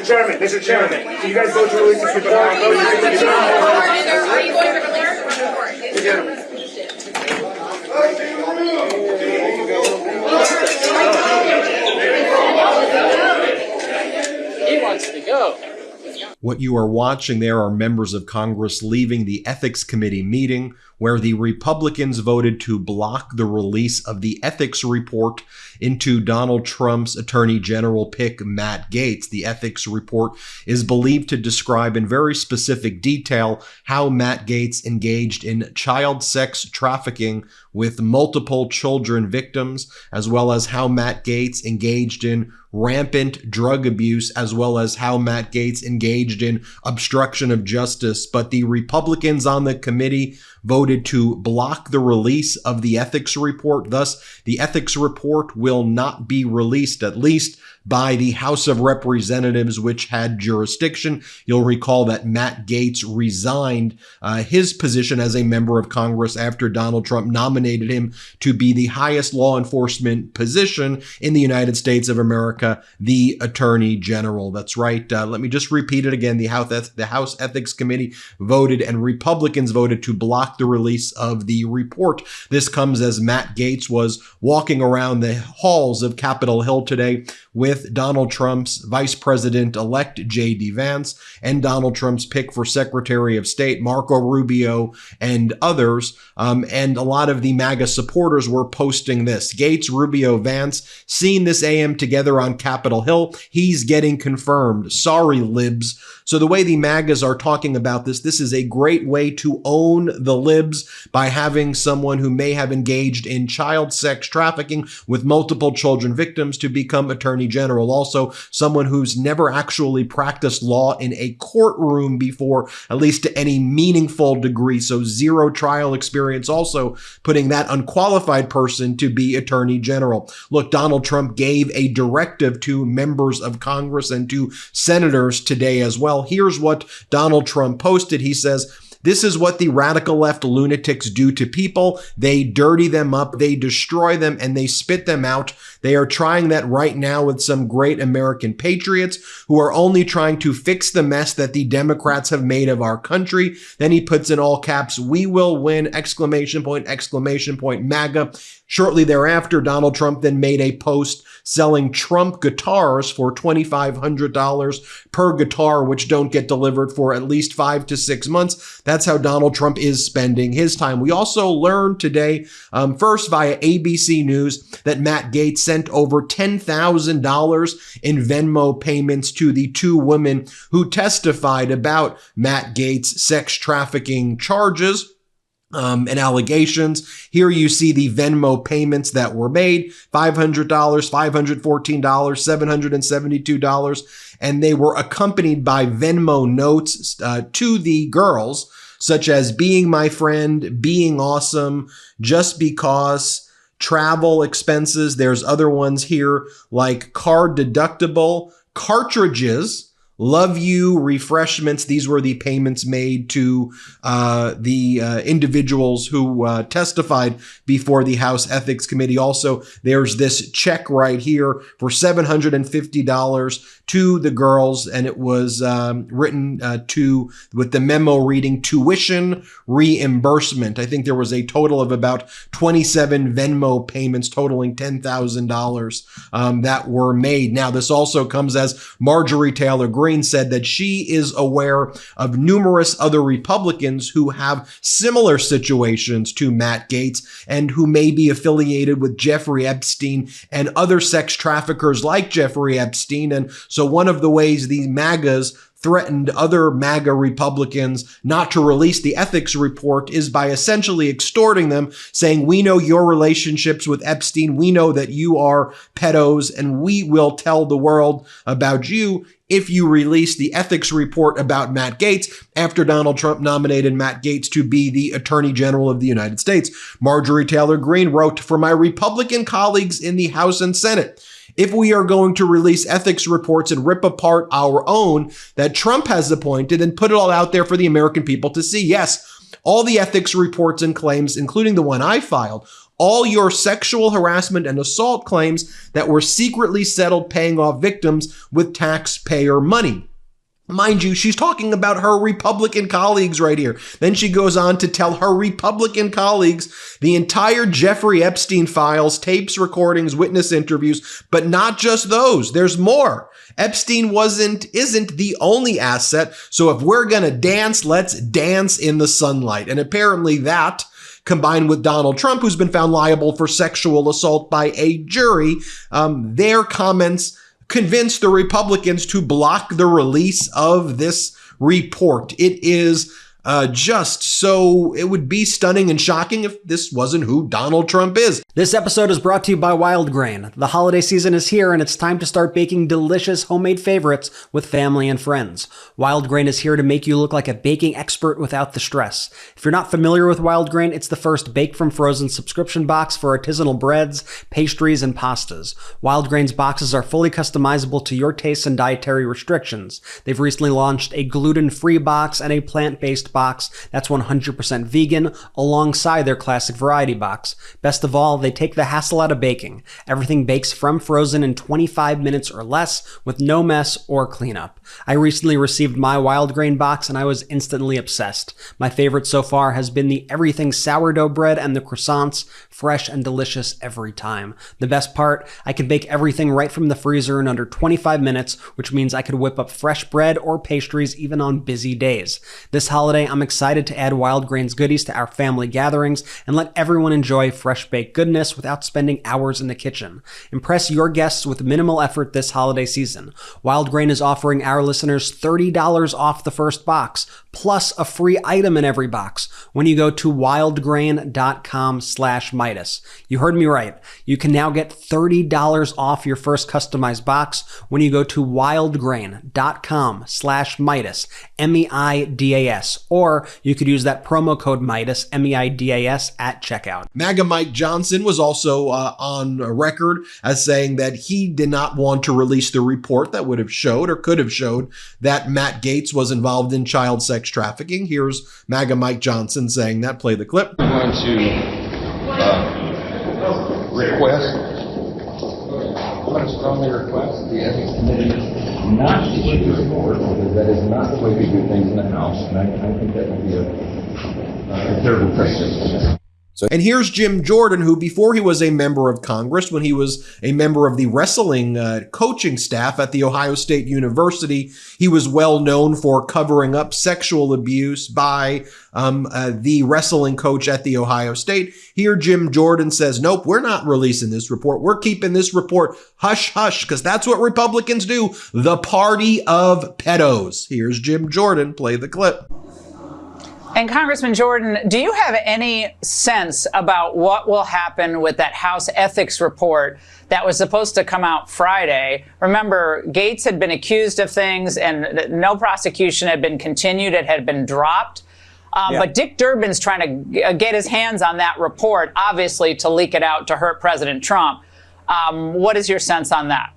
Mr. Chairman, can you guys vote to release this report? Are you going to release the report? He wants to go. What you are watching there are members of Congress leaving the Ethics Committee meeting, where the Republicans voted to block the release of the ethics report into Donald Trump's Attorney General pick, Matt Gaetz. The ethics report is believed to describe in very specific detail how Matt Gaetz engaged in child sex trafficking with multiple children victims, as well as how Matt Gaetz engaged in rampant drug abuse, as well as how Matt Gaetz engaged in obstruction of justice. But the Republicans on the committee voted to block the release of the ethics report. Thus, the ethics report will not be released, at least by the House of Representatives, which had jurisdiction. You'll recall that Matt Gaetz resigned his position as a member of Congress after Donald Trump nominated him to be the highest law enforcement position in the United States of America, the Attorney General. That's right. Let me just repeat it again. The House Ethics Committee voted, and Republicans voted, to block the release of the report. This comes as Matt Gaetz was walking around the halls of Capitol Hill today with Donald Trump's Vice President-elect J.D. Vance and Donald Trump's pick for Secretary of State Marco Rubio and others. And a lot of the MAGA supporters were posting this. Gaetz, Rubio, Vance, seen this AM together on Capitol Hill. He's getting confirmed. Sorry, libs. So the way the MAGAs are talking about this is a great way to own the libs by having someone who may have engaged in child sex trafficking with multiple children victims to become Attorney General. Also, someone who's never actually practiced law in a courtroom before, at least to any meaningful degree. So zero trial experience, also putting that unqualified person to be Attorney General. Look, Donald Trump gave a directive to members of Congress and to senators today as well. Here's what Donald Trump posted. He says, "This is what the radical left lunatics do to people. They dirty them up, they destroy them, and they spit them out. They are trying that right now with some great American patriots who are only trying to fix the mess that the Democrats have made of our country." Then he puts in all caps, "We will win!" exclamation point, MAGA. Shortly thereafter, Donald Trump then made a post selling Trump guitars for $2,500 per guitar, which don't get delivered for at least 5 to 6 months. That's how Donald Trump is spending his time. We also learned today, first via ABC News, that Matt Gaetz sent over $10,000 in Venmo payments to the two women who testified about Matt Gaetz' sex trafficking charges and allegations. Here you see the Venmo payments that were made: $500, $514, $772, and they were accompanied by Venmo notes to the girls, such as "being my friend," "being awesome," "just because," travel expenses. There's other ones here like card deductible, cartridges, love you, refreshments. These were the payments made to the individuals who testified before the House Ethics Committee. Also, there's this check right here for $750 to the girls, and it was written with the memo reading "tuition reimbursement." I think there was a total of about 27 Venmo payments totaling $10,000 that were made. Now, this also comes as Marjorie Taylor Greene said that she is aware of numerous other Republicans who have similar situations to Matt Gaetz and who may be affiliated with Jeffrey Epstein and other sex traffickers like Jeffrey Epstein. And so one of the ways these MAGAs threatened other MAGA Republicans not to release the ethics report is by essentially extorting them, saying, "We know your relationships with Epstein. We know that you are pedos, and we will tell the world about you if you release the ethics report about Matt Gaetz," after Donald Trump nominated Matt Gaetz to be the Attorney General of the United States. Marjorie Taylor Greene wrote, "For my Republican colleagues in the House and Senate, if we are going to release ethics reports and rip apart our own that Trump has appointed, then put it all out there for the American people to see. Yes, all the ethics reports and claims, including the one I filed, all your sexual harassment and assault claims that were secretly settled paying off victims with taxpayer money. Mind you, she's talking about her Republican colleagues right here. Then she goes on to tell her Republican colleagues the entire Jeffrey Epstein files, tapes, recordings, witness interviews, but not just those. There's more. Epstein isn't the only asset. So if we're going to dance, let's dance in the sunlight. And apparently that, combined with Donald Trump, who's been found liable for sexual assault by a jury, their comments convinced the Republicans to block the release of this report. It is it would be stunning and shocking if this wasn't who Donald Trump is. This episode is brought to you by Wild Grain. The holiday season is here and it's time to start baking delicious homemade favorites with family and friends. Wild Grain is here to make you look like a baking expert without the stress. If you're not familiar with Wild Grain, it's the first Bake from Frozen subscription box for artisanal breads, pastries, and pastas. Wild Grain's boxes are fully customizable to your tastes and dietary restrictions. They've recently launched a gluten-free box and a plant-based box that's 100% vegan alongside their classic variety box. Best of all, they take the hassle out of baking. Everything bakes from frozen in 25 minutes or less with no mess or cleanup. I recently received my Wild Grain box and I was instantly obsessed. My favorite so far has been the everything sourdough bread and the croissants, fresh and delicious every time. The best part, I can bake everything right from the freezer in under 25 minutes, which means I could whip up fresh bread or pastries even on busy days. This holiday, I'm excited to add Wild Grain's goodies to our family gatherings and let everyone enjoy fresh baked goodness without spending hours in the kitchen. Impress your guests with minimal effort this holiday season. Wild Grain is offering our listeners $30 off the first box, plus a free item in every box when you go to wildgrain.com/Meidas. You heard me right. You can now get $30 off your first customized box when you go to wildgrain.com/Meidas, MEIDAS, or you could use that promo code Meidas, MEIDAS, at checkout. MAGA Mike Johnson was also on record as saying that he did not want to release the report that would have showed or could have showed that Matt Gaetz was involved in child sex trafficking. Here's MAGA Mike Johnson saying that. Play the clip. I'm going to strongly request the Ethics Committee not to issue the report, because that is not the way we do things in the House, and I think that would be a terrible precedent. And here's Jim Jordan, who before he was a member of Congress, when he was a member of the wrestling coaching staff at The Ohio State University, he was well known for covering up sexual abuse by the wrestling coach at The Ohio State. Here, Jim Jordan says, nope, we're not releasing this report. We're keeping this report hush hush, because that's what Republicans do. The party of pedos. Here's Jim Jordan. Play the clip. And Congressman Jordan, do you have any sense about what will happen with that House ethics report that was supposed to come out Friday? Remember, Gaetz had been accused of things and no prosecution had been continued. It had been dropped. But Dick Durbin's trying to get his hands on that report, obviously, to leak it out to hurt President Trump. What is your sense on that?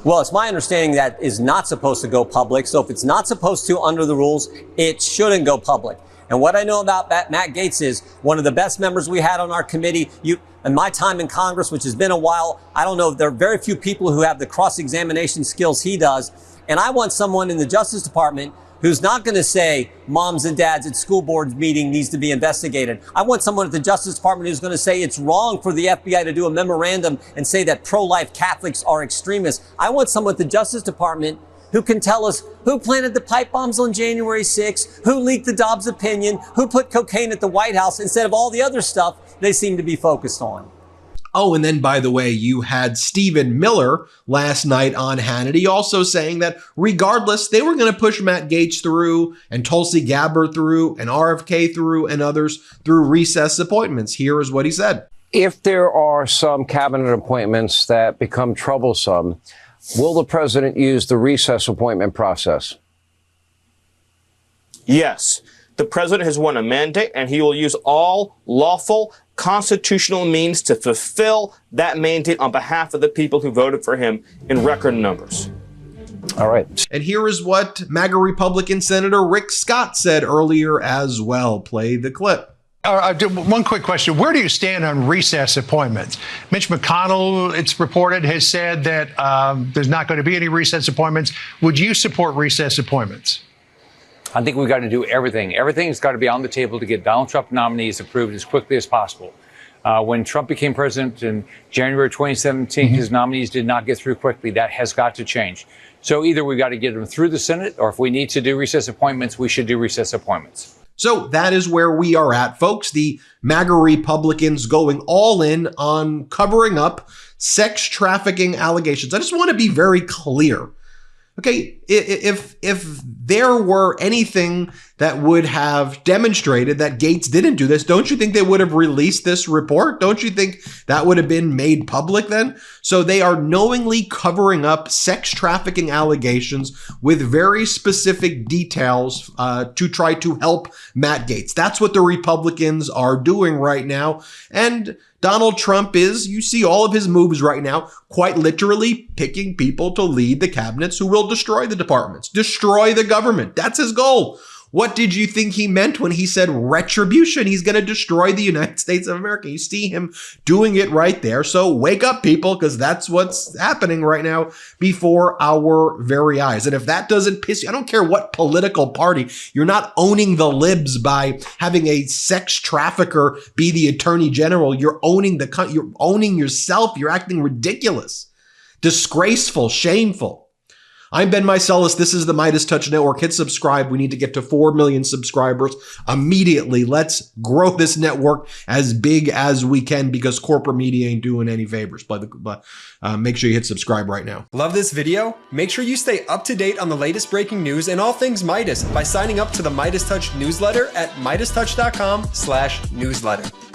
Well, it's my understanding that is not supposed to go public. So if it's not supposed to under the rules, it shouldn't go public. And what I know about Matt Gaetz is one of the best members we had on our committee. In my time in Congress, which has been a while, I don't know, there are very few people who have the cross-examination skills he does. And I want someone in the Justice Department who's not going to say moms and dads at school board meeting needs to be investigated. I want someone at the Justice Department who's going to say it's wrong for the FBI to do a memorandum and say that pro-life Catholics are extremists. I want someone at the Justice Department who can tell us who planted the pipe bombs on January 6th, who leaked the Dobbs opinion, who put cocaine at the White House instead of all the other stuff they seem to be focused on. Oh, and then, by the way, you had Stephen Miller last night on Hannity also saying that regardless, they were going to push Matt Gaetz through and Tulsi Gabbard through and RFK through and others through recess appointments. Here is what he said. If there are some cabinet appointments that become troublesome, will the president use the recess appointment process? Yes. The president has won a mandate, and he will use all lawful constitutional means to fulfill that mandate on behalf of the people who voted for him in record numbers. All right. And here is what MAGA Republican Senator Rick Scott said earlier as well. Play the clip. One quick question. Where do you stand on recess appointments? Mitch McConnell, it's reported, has said that there's not going to be any recess appointments. Would you support recess appointments? I think we've got to do everything. Everything's got to be on the table to get Donald Trump nominees approved as quickly as possible. When Trump became president in January 2017, his nominees did not get through quickly. That has got to change. So either we've got to get them through the Senate, or if we need to do recess appointments, we should do recess appointments. So that is where we are at, folks. The MAGA Republicans going all in on covering up sex trafficking allegations. I just want to be very clear. Okay, if there were anything that would have demonstrated that Gaetz didn't do this, don't you think they would have released this report? Don't you think that would have been made public then? So they are knowingly covering up sex trafficking allegations with very specific details to try to help Matt Gaetz. That's what the Republicans are doing right now. And Donald Trump is, you see all of his moves right now, quite literally picking people to lead the cabinets who will destroy the departments, destroy the government. That's his goal. What did you think he meant when he said retribution? He's going to destroy the United States of America. You see him doing it right there. So wake up, people, because that's what's happening right now before our very eyes. And if that doesn't piss you, I don't care what political party, you're not owning the libs by having a sex trafficker be the attorney general. You're owning you're owning yourself. You're acting ridiculous, disgraceful, shameful. I'm Ben Meiselas. This is the MeidasTouch Network. Hit subscribe. We need to get to 4 million subscribers immediately. Let's grow this network as big as we can because corporate media ain't doing any favors. But make sure you hit subscribe right now. Love this video? Make sure you stay up to date on the latest breaking news and all things Meidas by signing up to the MeidasTouch newsletter at MeidasTouch.com/newsletter.